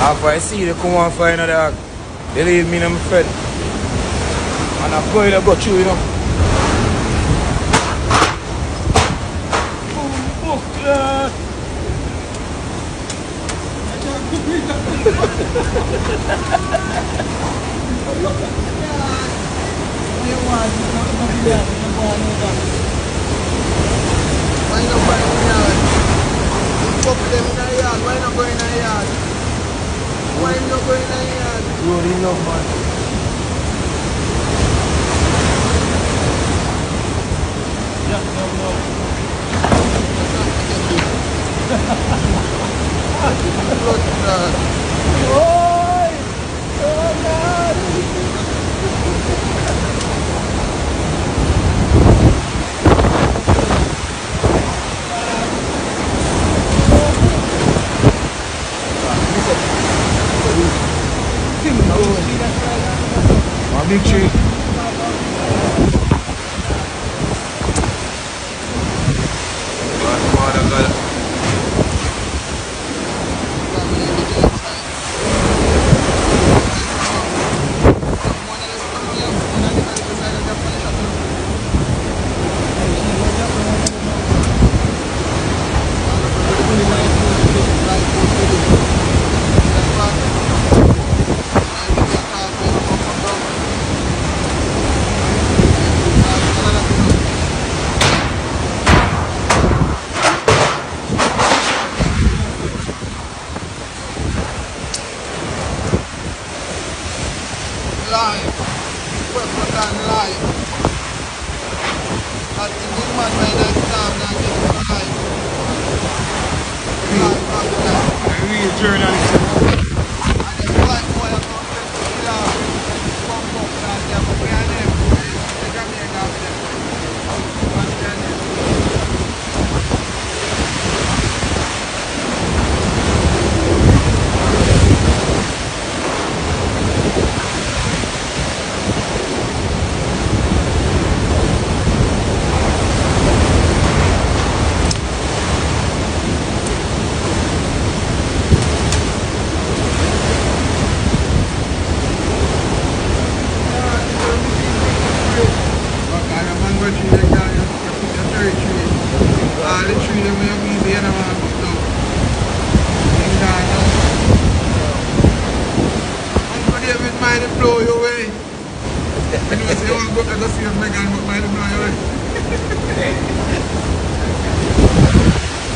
After I see they come on for another dog, they leave me and my friend. And I'm going to go through, you know. Oh, God. Why not going in the yard? Why not going in the yard? Road enough, man. Oi! Oh God! My big tree. Live. Work on live. At the big man by that time now get live. Live back there. A real journalist. And the black boy are going to kill out. Pump up down there. But we are them. They got me down there. What's their name? Blow your way. And you say, oh, go to see if Megan, but mine blow your way.